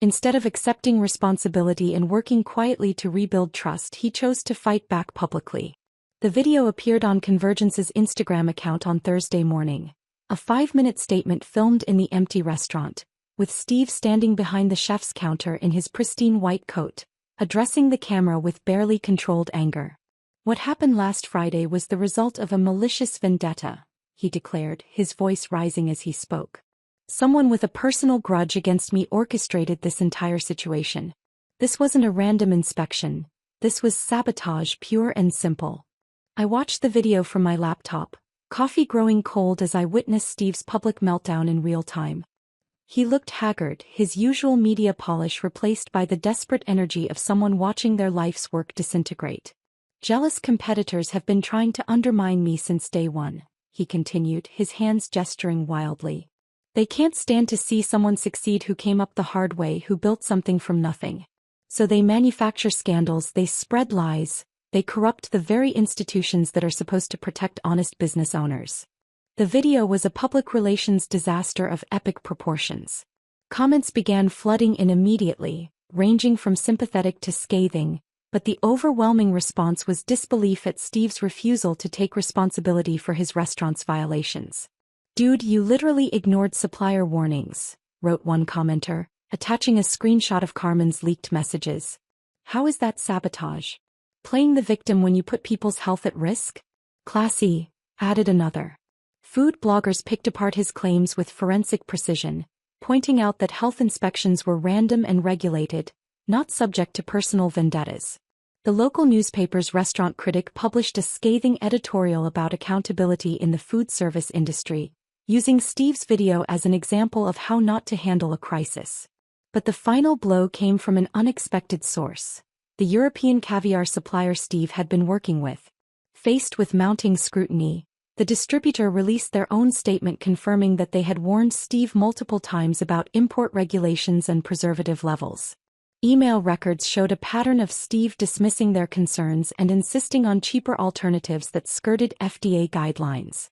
Instead of accepting responsibility and working quietly to rebuild trust, he chose to fight back publicly. The video appeared on Convergence's Instagram account on Thursday morning. A 5-minute statement filmed in the empty restaurant, with Steve standing behind the chef's counter in his pristine white coat, addressing the camera with barely controlled anger. "What happened last Friday was the result of a malicious vendetta," he declared, his voice rising as he spoke. "Someone with a personal grudge against me orchestrated this entire situation. This wasn't a random inspection. This was sabotage, pure and simple." I watched the video from my laptop, coffee growing cold as I witnessed Steve's public meltdown in real time. He looked haggard, his usual media polish replaced by the desperate energy of someone watching their life's work disintegrate. "Jealous competitors have been trying to undermine me since day one," he continued, his hands gesturing wildly. "They can't stand to see someone succeed who came up the hard way, who built something from nothing. So they manufacture scandals, they spread lies, they corrupt the very institutions that are supposed to protect honest business owners." The video was a public relations disaster of epic proportions. Comments began flooding in immediately, ranging from sympathetic to scathing, but the overwhelming response was disbelief at Steve's refusal to take responsibility for his restaurant's violations. "Dude, you literally ignored supplier warnings," wrote one commenter, attaching a screenshot of Carmen's leaked messages. "How is that sabotage? Playing the victim when you put people's health at risk? Classy," added another. Food bloggers picked apart his claims with forensic precision, pointing out that health inspections were random and regulated, not subject to personal vendettas. The local newspaper's restaurant critic published a scathing editorial about accountability in the food service industry, using Steve's video as an example of how not to handle a crisis. But the final blow came from an unexpected source: the European caviar supplier Steve had been working with. Faced with mounting scrutiny, the distributor released their own statement confirming that they had warned Steve multiple times about import regulations and preservative levels. Email records showed a pattern of Steve dismissing their concerns and insisting on cheaper alternatives that skirted FDA guidelines.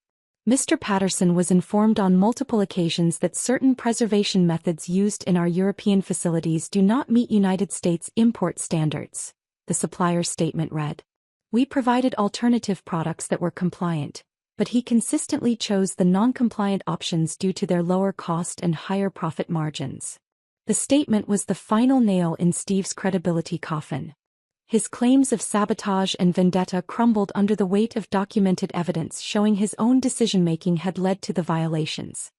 Mr. Patterson was informed on multiple occasions that certain preservation methods used in our European facilities do not meet United States import standards, the supplier's statement read. "We provided alternative products that were compliant, but he consistently chose the non-compliant options due to their lower cost and higher profit margins." The statement was the final nail in Steve's credibility coffin. His claims of sabotage and vendetta crumbled under the weight of documented evidence showing his own decision-making had led to the violations.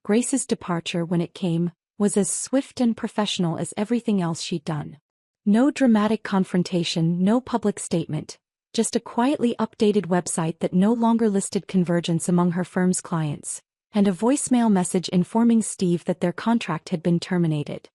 Grace's departure, when it came, was as swift and professional as everything else she'd done. No dramatic confrontation, no public statement, just a quietly updated website that no longer listed Convergence among her firm's clients, and a voicemail message informing Steve that their contract had been terminated.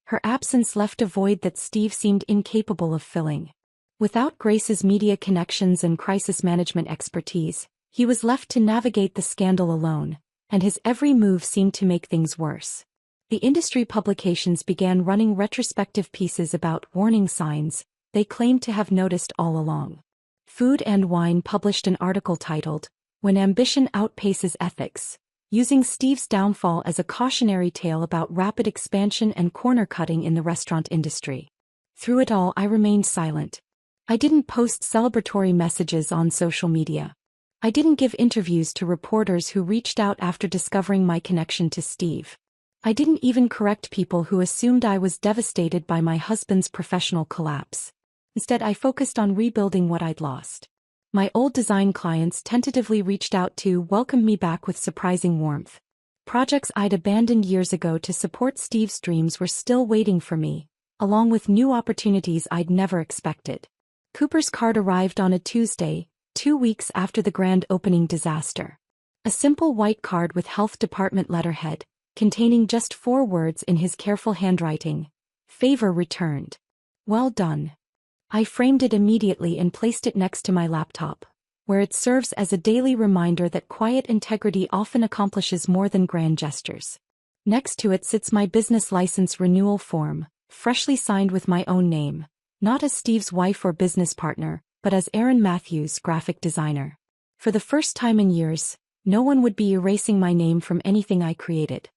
Her absence left a void that Steve seemed incapable of filling. Without Grace's media connections and crisis management expertise, he was left to navigate the scandal alone, and his every move seemed to make things worse. The industry publications began running retrospective pieces about warning signs they claimed to have noticed all along. Food and Wine published an article titled, "When Ambition Outpaces Ethics," using Steve's downfall as a cautionary tale about rapid expansion and corner-cutting in the restaurant industry. Through it all, I remained silent. I didn't post celebratory messages on social media. I didn't give interviews to reporters who reached out after discovering my connection to Steve. I didn't even correct people who assumed I was devastated by my husband's professional collapse. Instead, I focused on rebuilding what I'd lost. My old design clients tentatively reached out to welcome me back with surprising warmth. Projects I'd abandoned years ago to support Steve's dreams were still waiting for me, along with new opportunities I'd never expected. Cooper's card arrived on a Tuesday, 2 weeks after the grand opening disaster. A simple white card with health department letterhead, containing just 4 words in his careful handwriting: "Favor returned. Well done." I framed it immediately and placed it next to my laptop, where it serves as a daily reminder that quiet integrity often accomplishes more than grand gestures. Next to it sits my business license renewal form, freshly signed with my own name, not as Steve's wife or business partner, but as Erin Matthews, graphic designer. For the first time in years, No one would be erasing my name from anything I created.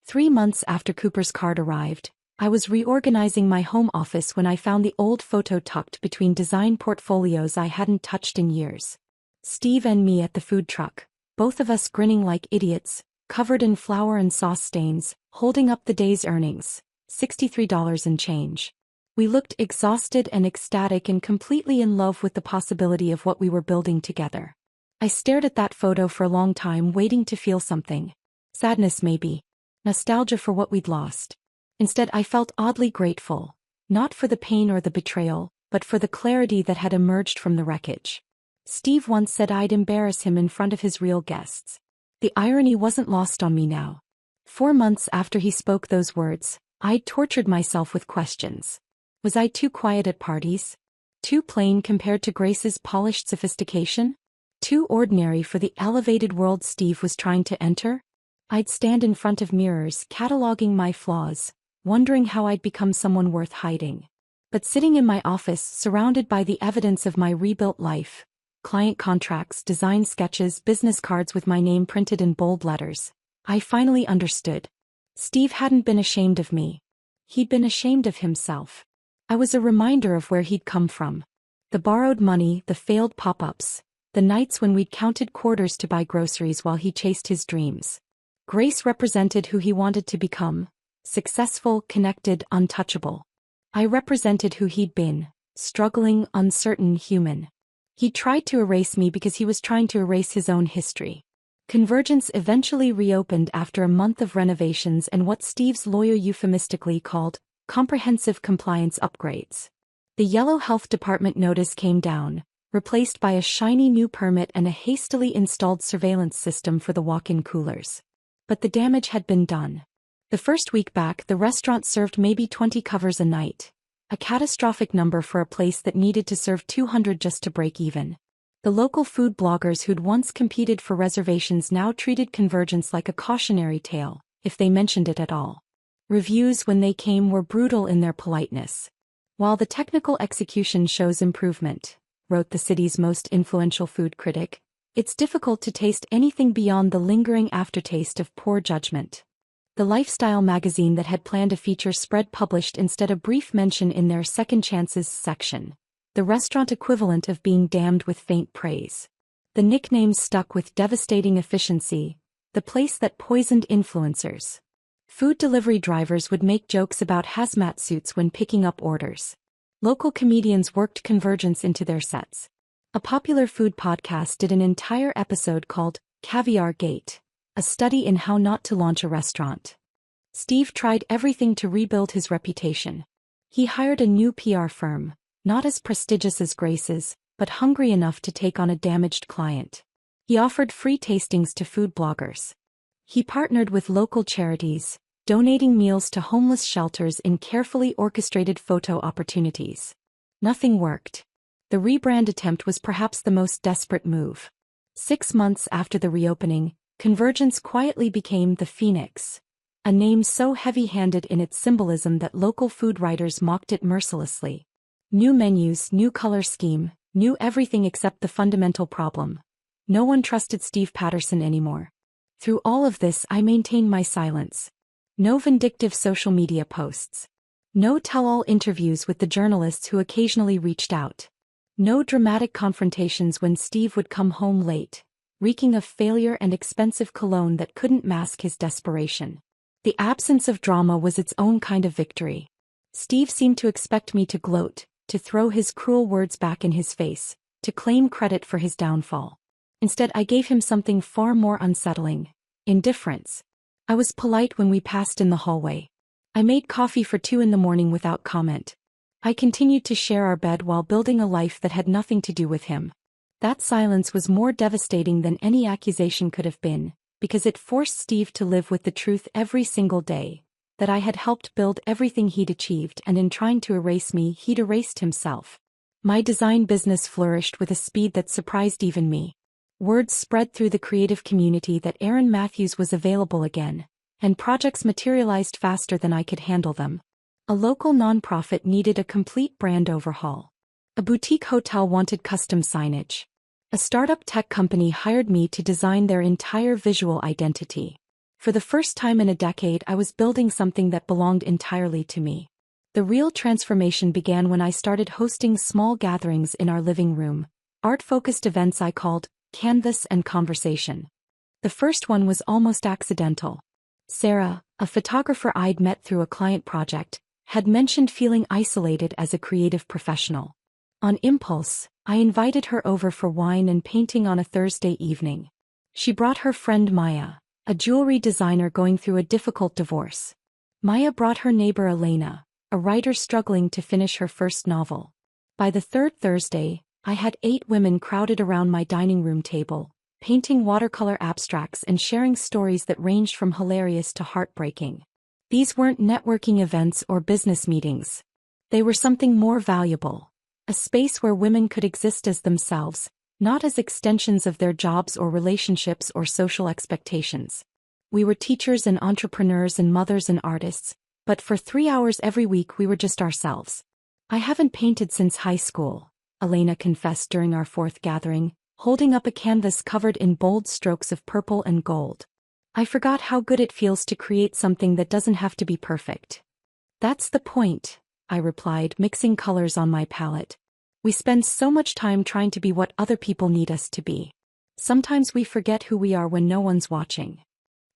3 months after Cooper's card arrived, I was reorganizing my home office when I found the old photo tucked between design portfolios I hadn't touched in years. Steve and me at the food truck, both of us grinning like idiots, covered in flour and sauce stains, holding up the day's earnings, $63 and change. We looked exhausted and ecstatic and completely in love with the possibility of what we were building together. I stared at that photo for a long time, waiting to feel something. Sadness maybe. Nostalgia for what we'd lost. Instead, I felt oddly grateful, not for the pain or the betrayal, but for the clarity that had emerged from the wreckage. Steve once said I'd embarrass him in front of his real guests. The irony wasn't lost on me now. 4 months after he spoke those words, I'd tortured myself with questions. Was I too quiet at parties? Too plain compared to Grace's polished sophistication? Too ordinary for the elevated world Steve was trying to enter? I'd stand in front of mirrors, cataloging my flaws, wondering how I'd become someone worth hiding. But sitting in my office, surrounded by the evidence of my rebuilt life, client contracts, design sketches, business cards with my name printed in bold letters, I finally understood. Steve hadn't been ashamed of me. He'd been ashamed of himself. I was a reminder of where he'd come from. The borrowed money, the failed pop-ups, the nights when we'd counted quarters to buy groceries while he chased his dreams. Grace represented who he wanted to become: successful, connected, untouchable. I represented who he'd been: struggling, uncertain, human. He tried to erase me because he was trying to erase his own history. Convergence eventually reopened after a month of renovations and what Steve's lawyer euphemistically called comprehensive compliance upgrades. The yellow health department notice came down, replaced by a shiny new permit and a hastily installed surveillance system for the walk-in coolers. But the damage had been done. The first week back, the restaurant served maybe 20 covers a night, a catastrophic number for a place that needed to serve 200 just to break even. The local food bloggers who'd once competed for reservations now treated Convergence like a cautionary tale, if they mentioned it at all. Reviews when they came were brutal in their politeness. While the technical execution shows improvement, wrote the city's most influential food critic, it's difficult to taste anything beyond the lingering aftertaste of poor judgment. The lifestyle magazine that had planned a feature spread published instead a brief mention in their Second Chances section, the restaurant equivalent of being damned with faint praise. The nickname stuck with devastating efficiency: the place that poisoned influencers. Food delivery drivers would make jokes about hazmat suits when picking up orders. Local comedians worked Convergence into their sets. A popular food podcast did an entire episode called Caviar Gate, a study in how not to launch a restaurant. Steve tried everything to rebuild his reputation. He hired a new PR firm, not as prestigious as Grace's, but hungry enough to take on a damaged client. He offered free tastings to food bloggers. He partnered with local charities, donating meals to homeless shelters in carefully orchestrated photo opportunities. Nothing worked. The rebrand attempt was perhaps the most desperate move. 6 months after the reopening, Convergence quietly became the Phoenix, a name so heavy-handed in its symbolism that local food writers mocked it mercilessly. New menus, new color scheme, new everything except the fundamental problem. No one trusted Steve Patterson anymore. Through all of this, I maintained my silence. No vindictive social media posts. No tell-all interviews with the journalists who occasionally reached out. No dramatic confrontations when Steve would come home late, reeking of failure and expensive cologne that couldn't mask his desperation. The absence of drama was its own kind of victory. Steve seemed to expect me to gloat, to throw his cruel words back in his face, to claim credit for his downfall. Instead, I gave him something far more unsettling: indifference. I was polite when we passed in the hallway. I made coffee for 2 in the morning without comment. I continued to share our bed while building a life that had nothing to do with him. That silence was more devastating than any accusation could have been, because it forced Steve to live with the truth every single day, that I had helped build everything he'd achieved, and in trying to erase me, he'd erased himself. My design business flourished with a speed that surprised even me. Word spread through the creative community that Aaron Matthews was available again, and projects materialized faster than I could handle them. A local nonprofit needed a complete brand overhaul. A boutique hotel wanted custom signage. A startup tech company hired me to design their entire visual identity. For the first time in a decade, I was building something that belonged entirely to me. The real transformation began when I started hosting small gatherings in our living room, art-focused events I called Canvas and Conversation. The first one was almost accidental. Sarah, a photographer I'd met through a client project, had mentioned feeling isolated as a creative professional. On impulse, I invited her over for wine and painting on a Thursday evening. She brought her friend Maya, a jewelry designer going through a difficult divorce. Maya brought her neighbor Elena, a writer struggling to finish her first novel. By the third Thursday, I had 8 women crowded around my dining room table, painting watercolor abstracts and sharing stories that ranged from hilarious to heartbreaking. These weren't networking events or business meetings. They were something more valuable. A space where women could exist as themselves, not as extensions of their jobs or relationships or social expectations. We were teachers and entrepreneurs and mothers and artists, but for 3 hours every week we were just ourselves. I haven't painted since high school, Elena confessed during our 4th gathering, holding up a canvas covered in bold strokes of purple and gold. I forgot how good it feels to create something that doesn't have to be perfect. That's the point, I replied, mixing colors on my palette. We spend so much time trying to be what other people need us to be. Sometimes we forget who we are when no one's watching.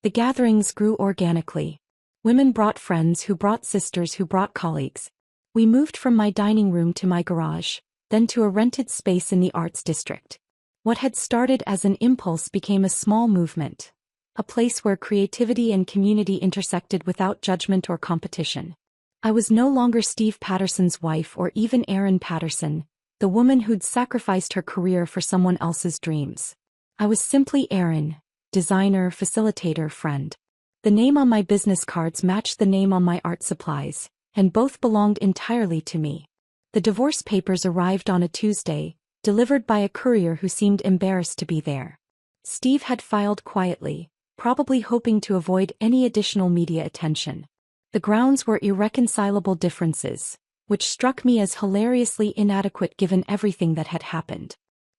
The gatherings grew organically. Women brought friends who brought sisters who brought colleagues. We moved from my dining room to my garage, then to a rented space in the arts district. What had started as an impulse became a small movement. A place where creativity and community intersected without judgment or competition. I was no longer Steve Patterson's wife or even Erin Patterson, the woman who'd sacrificed her career for someone else's dreams. I was simply Erin, designer, facilitator, friend. The name on my business cards matched the name on my art supplies, and both belonged entirely to me. The divorce papers arrived on a Tuesday, delivered by a courier who seemed embarrassed to be there. Steve had filed quietly, probably hoping to avoid any additional media attention. The grounds were irreconcilable differences, which struck me as hilariously inadequate given everything that had happened.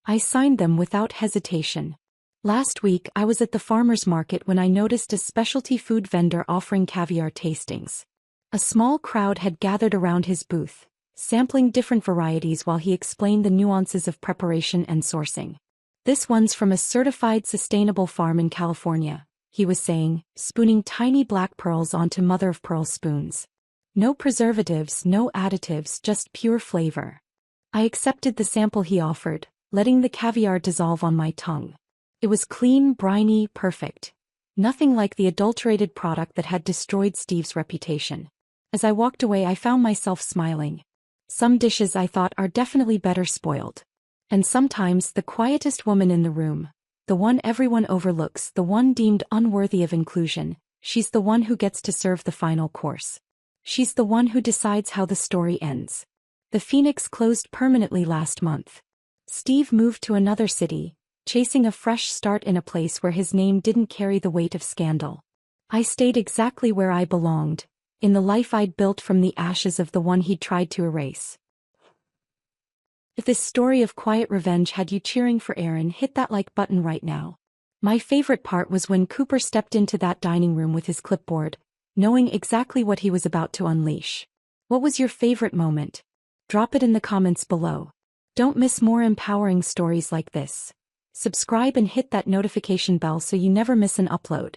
I signed them without hesitation. Last week I was at the farmer's market when I noticed a specialty food vendor offering caviar tastings. A small crowd had gathered around his booth, sampling different varieties while he explained the nuances of preparation and sourcing. This one's from a certified sustainable farm in California, he was saying, spooning tiny black pearls onto mother-of-pearl spoons. No preservatives, no additives, just pure flavor. I accepted the sample he offered, letting the caviar dissolve on my tongue. It was clean, briny, perfect. Nothing like the adulterated product that had destroyed Steve's reputation. As I walked away, I found myself smiling. Some dishes I thought are definitely better spoiled. And sometimes the quietest woman in the room, the one everyone overlooks, the one deemed unworthy of inclusion, she's the one who gets to serve the final course. She's the one who decides how the story ends. The Phoenix closed permanently last month. Steve moved to another city, chasing a fresh start in a place where his name didn't carry the weight of scandal. I stayed exactly where I belonged, in the life I'd built from the ashes of the one he'd tried to erase. If this story of quiet revenge had you cheering for Erin, hit that like button right now. My favorite part was when Cooper stepped into that dining room with his clipboard, knowing exactly what he was about to unleash. What was your favorite moment? Drop it in the comments below. Don't miss more empowering stories like this. Subscribe and hit that notification bell so you never miss an upload.